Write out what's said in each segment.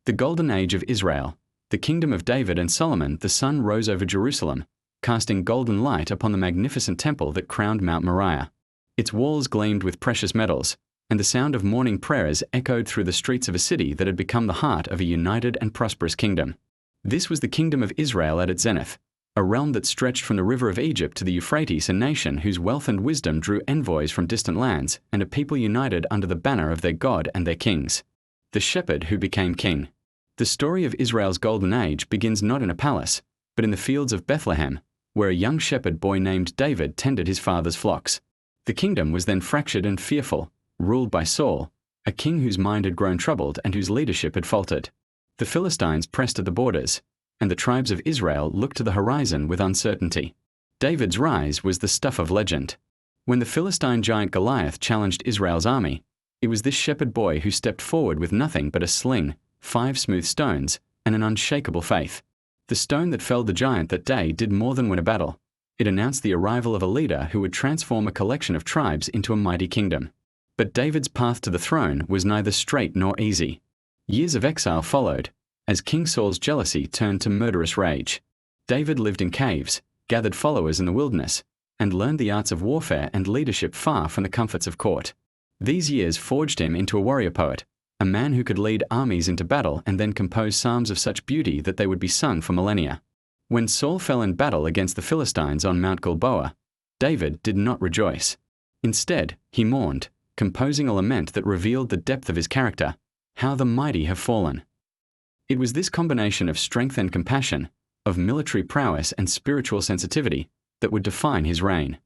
The Golden Age of Israel. The kingdom of David and Solomon, the sun rose over Jerusalem, casting golden light upon the magnificent temple that crowned Mount Moriah. Its walls gleamed with precious metals, and the sound of morning prayers echoed through the streets of a city that had become the heart of a united and prosperous kingdom. This was the kingdom of Israel at its zenith, a realm that stretched from the river of Egypt to the Euphrates, a nation whose wealth and wisdom drew envoys from distant lands, and a people united under the banner of their God and their kings. The shepherd who became king. The story of Israel's golden age begins not in a palace, but in the fields of Bethlehem, where a young shepherd boy named David tended his father's flocks. The kingdom was then fractured and fearful, ruled by Saul, a king whose mind had grown troubled and whose leadership had faltered. The Philistines pressed at the borders, and the tribes of Israel looked to the horizon with uncertainty. David's rise was the stuff of legend. When the Philistine giant Goliath challenged Israel's army, it was this shepherd boy who stepped forward with nothing but a sling, 5 smooth stones, and an unshakable faith. The stone that felled the giant that day did more than win a battle. It announced the arrival of a leader who would transform a collection of tribes into a mighty kingdom. But David's path to the throne was neither straight nor easy. Years of exile followed, as King Saul's jealousy turned to murderous rage. David lived in caves, gathered followers in the wilderness, and learned the arts of warfare and leadership far from the comforts of court. These years forged him into a warrior poet, a man who could lead armies into battle and then compose psalms of such beauty that they would be sung for millennia. When Saul fell in battle against the Philistines on Mount Gilboa, David did not rejoice. Instead, he mourned, composing a lament that revealed the depth of his character. How the mighty have fallen. It was this combination of strength and compassion, of military prowess and spiritual sensitivity, that would define his reign.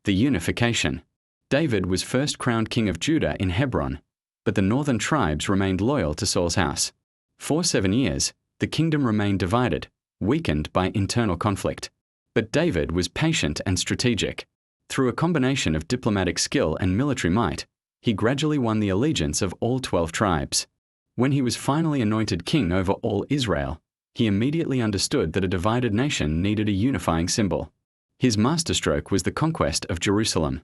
The unification. David was first crowned king of Judah in Hebron, but the northern tribes remained loyal to Saul's house. For 7 years, the kingdom remained divided, weakened by internal conflict. But David was patient and strategic. Through a combination of diplomatic skill and military might, he gradually won the allegiance of all 12 tribes. When he was finally anointed king over all Israel, he immediately understood that a divided nation needed a unifying symbol. His masterstroke was the conquest of Jerusalem.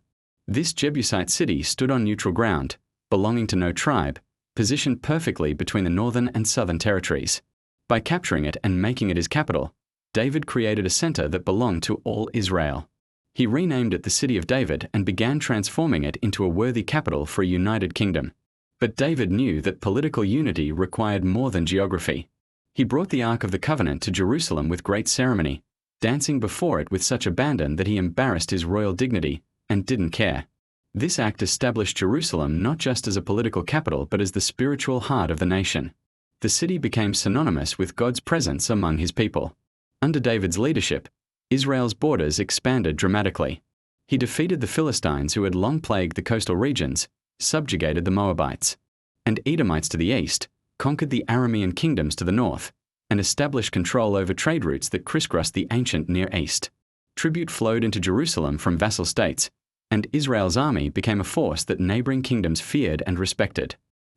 This Jebusite city stood on neutral ground, belonging to no tribe, positioned perfectly between the northern and southern territories. By capturing it and making it his capital, David created a center that belonged to all Israel. He renamed it the City of David and began transforming it into a worthy capital for a united kingdom. But David knew that political unity required more than geography. He brought the Ark of the Covenant to Jerusalem with great ceremony, dancing before it with such abandon that he embarrassed his royal dignity and didn't care. This act established Jerusalem not just as a political capital but as the spiritual heart of the nation. The city became synonymous with God's presence among his people. Under David's leadership, Israel's borders expanded dramatically. He defeated the Philistines who had long plagued the coastal regions, subjugated the Moabites and Edomites to the east, conquered the Aramean kingdoms to the north, and established control over trade routes that crisscrossed the ancient Near East. Tribute flowed into Jerusalem from vassal states, and Israel's army became a force that neighboring kingdoms feared and respected.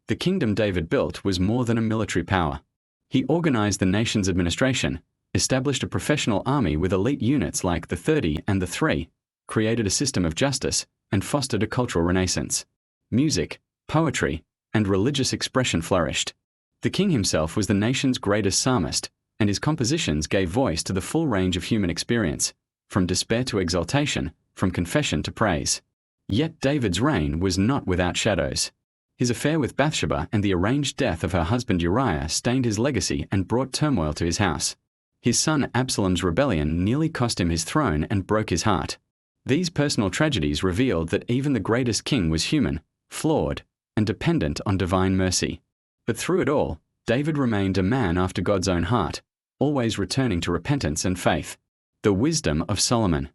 The kingdom David built was more than a military power. He organized the nation's administration, established a professional army with elite units like the 30 and the 3, created a system of justice, and fostered a cultural renaissance. Music, poetry, and religious expression flourished. The king himself was the nation's greatest psalmist, and his compositions gave voice to the full range of human experience, from despair to exaltation, from confession to praise. Yet David's reign was not without shadows. His affair with Bathsheba and the arranged death of her husband Uriah stained his legacy and brought turmoil to his house. His son Absalom's rebellion nearly cost him his throne and broke his heart. These personal tragedies revealed that even the greatest king was human, flawed, and dependent on divine mercy. But through it all, David remained a man after God's own heart, always returning to repentance and faith. The wisdom of Solomon.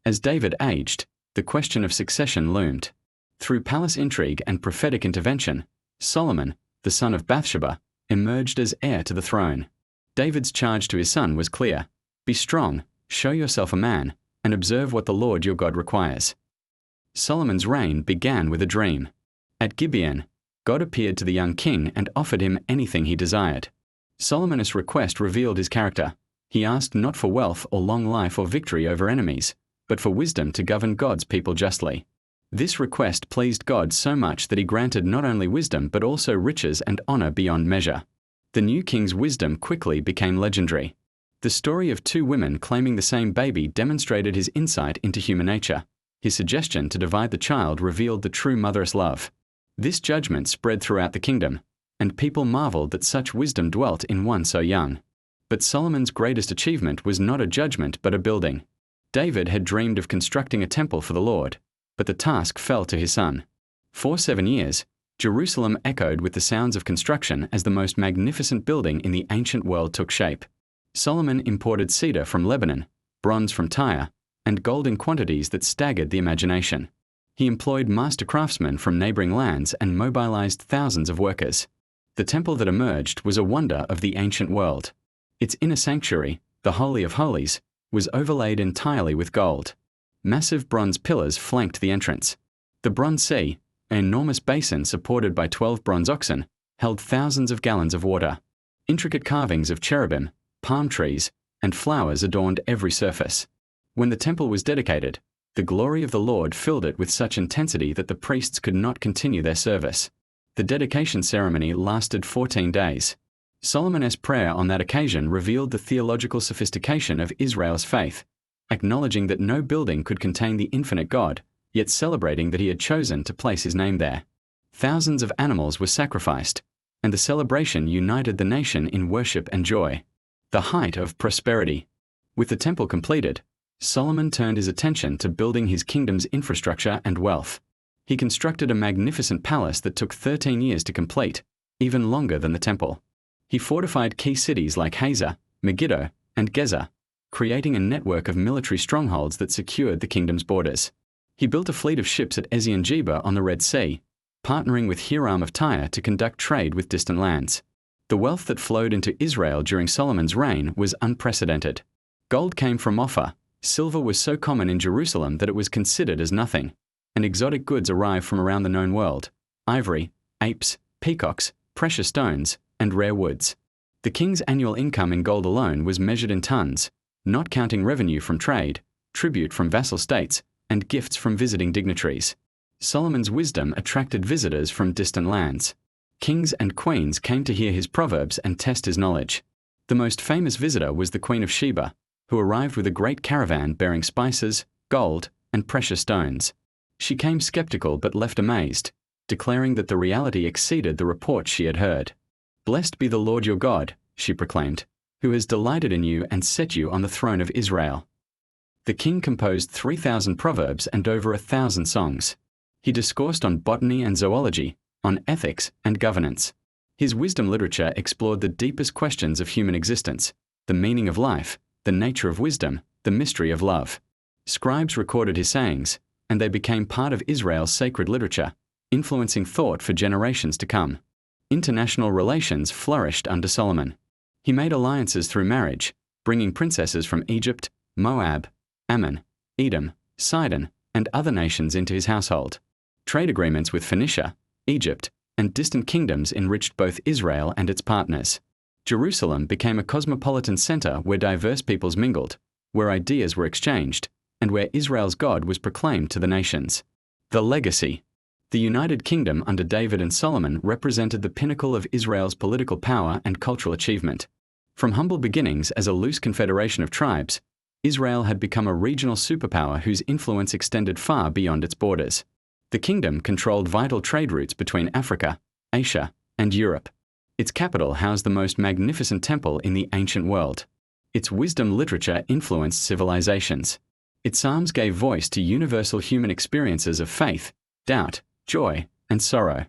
As David aged, the question of succession loomed. Through palace intrigue and prophetic intervention, Solomon, the son of Bathsheba, emerged as heir to the throne. David's charge to his son was clear: be strong, show yourself a man, and observe what the Lord your God requires. Solomon's reign began with a dream. At Gibeon, God appeared to the young king and offered him anything he desired. Solomon's request revealed his character. He asked not for wealth or long life or victory over enemies, but for wisdom to govern God's people justly. This request pleased God so much that he granted not only wisdom but also riches and honor beyond measure. The new king's wisdom quickly became legendary. The story of two women claiming the same baby demonstrated his insight into human nature. His suggestion to divide the child revealed the true mother's love. This judgment spread throughout the kingdom, and people marveled that such wisdom dwelt in one so young. But Solomon's greatest achievement was not a judgment but a building. David had dreamed of constructing a temple for the Lord, but the task fell to his son. For 7 years, Jerusalem echoed with the sounds of construction as the most magnificent building in the ancient world took shape. Solomon imported cedar from Lebanon, bronze from Tyre, and gold in quantities that staggered the imagination. He employed master craftsmen from neighboring lands and mobilized thousands of workers. The temple that emerged was a wonder of the ancient world. Its inner sanctuary, the Holy of Holies, was overlaid entirely with gold. Massive bronze pillars flanked the entrance. The bronze sea, an enormous basin supported by 12 bronze oxen, held thousands of gallons of water. Intricate carvings of cherubim, palm trees, and flowers adorned every surface. When the temple was dedicated, the glory of the Lord filled it with such intensity that the priests could not continue their service. The dedication ceremony lasted 14 days. Solomon's prayer on that occasion revealed the theological sophistication of Israel's faith, acknowledging that no building could contain the infinite God, yet celebrating that he had chosen to place his name there. Thousands of animals were sacrificed, and the celebration united the nation in worship and joy. The height of prosperity. With the temple completed, Solomon turned his attention to building his kingdom's infrastructure and wealth. He constructed a magnificent palace that took 13 years to complete, even longer than the temple. He fortified key cities like Hazor, Megiddo, and Gezer, creating a network of military strongholds that secured the kingdom's borders. He built a fleet of ships at Ezion-Geber on the Red Sea, partnering with Hiram of Tyre to conduct trade with distant lands. The wealth that flowed into Israel during Solomon's reign was unprecedented. Gold came from Ophir, silver was so common in Jerusalem that it was considered as nothing, and exotic goods arrived from around the known world: ivory, apes, peacocks, precious stones, and rare woods. The king's annual income in gold alone was measured in tons, not counting revenue from trade, tribute from vassal states, and gifts from visiting dignitaries. Solomon's wisdom attracted visitors from distant lands. Kings and queens came to hear his proverbs and test his knowledge. The most famous visitor was the Queen of Sheba, who arrived with a great caravan bearing spices, gold, and precious stones. She came skeptical but left amazed, declaring that the reality exceeded the reports she had heard. "Blessed be the Lord your God," she proclaimed, "who has delighted in you and set you on the throne of Israel." The king composed 3,000 proverbs and over 1,000 songs. He discoursed on botany and zoology, on ethics and governance. His wisdom literature explored the deepest questions of human existence, the meaning of life, the nature of wisdom, the mystery of love. Scribes recorded his sayings, and they became part of Israel's sacred literature, influencing thought for generations to come. International relations flourished under Solomon. He made alliances through marriage, bringing princesses from Egypt, Moab, Ammon, Edom, Sidon, and other nations into his household. Trade agreements with Phoenicia, Egypt, and distant kingdoms enriched both Israel and its partners. Jerusalem became a cosmopolitan center where diverse peoples mingled, where ideas were exchanged, and where Israel's God was proclaimed to the nations. The legacy. The United Kingdom under David and Solomon represented the pinnacle of Israel's political power and cultural achievement. From humble beginnings as a loose confederation of tribes, Israel had become a regional superpower whose influence extended far beyond its borders. The kingdom controlled vital trade routes between Africa, Asia, and Europe. Its capital housed the most magnificent temple in the ancient world. Its wisdom literature influenced civilizations. Its psalms gave voice to universal human experiences of faith, doubt, joy, and sorrow.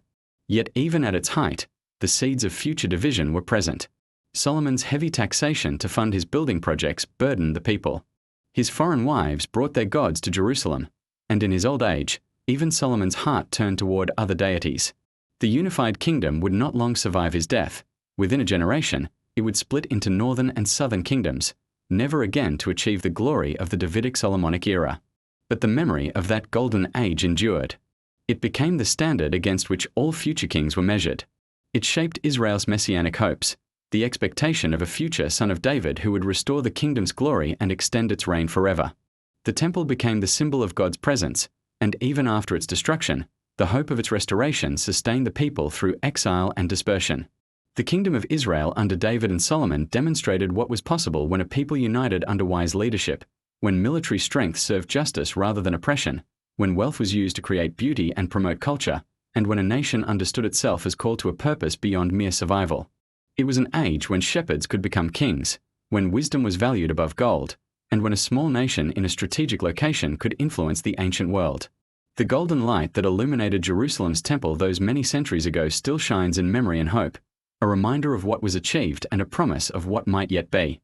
Yet even at its height, the seeds of future division were present. Solomon's heavy taxation to fund his building projects burdened the people. His foreign wives brought their gods to Jerusalem, and in his old age, even Solomon's heart turned toward other deities. The unified kingdom would not long survive his death. Within a generation, it would split into northern and southern kingdoms, never again to achieve the glory of the Davidic Solomonic era. But the memory of that golden age endured. It became the standard against which all future kings were measured. It shaped Israel's messianic hopes, the expectation of a future son of David who would restore the kingdom's glory and extend its reign forever. The temple became the symbol of God's presence, and even after its destruction, the hope of its restoration sustained the people through exile and dispersion. The kingdom of Israel under David and Solomon demonstrated what was possible when a people united under wise leadership, when military strength served justice rather than oppression, when wealth was used to create beauty and promote culture, and when a nation understood itself as called to a purpose beyond mere survival. It was an age when shepherds could become kings, when wisdom was valued above gold, and when a small nation in a strategic location could influence the ancient world. The golden light that illuminated Jerusalem's temple those many centuries ago still shines in memory and hope, a reminder of what was achieved and a promise of what might yet be.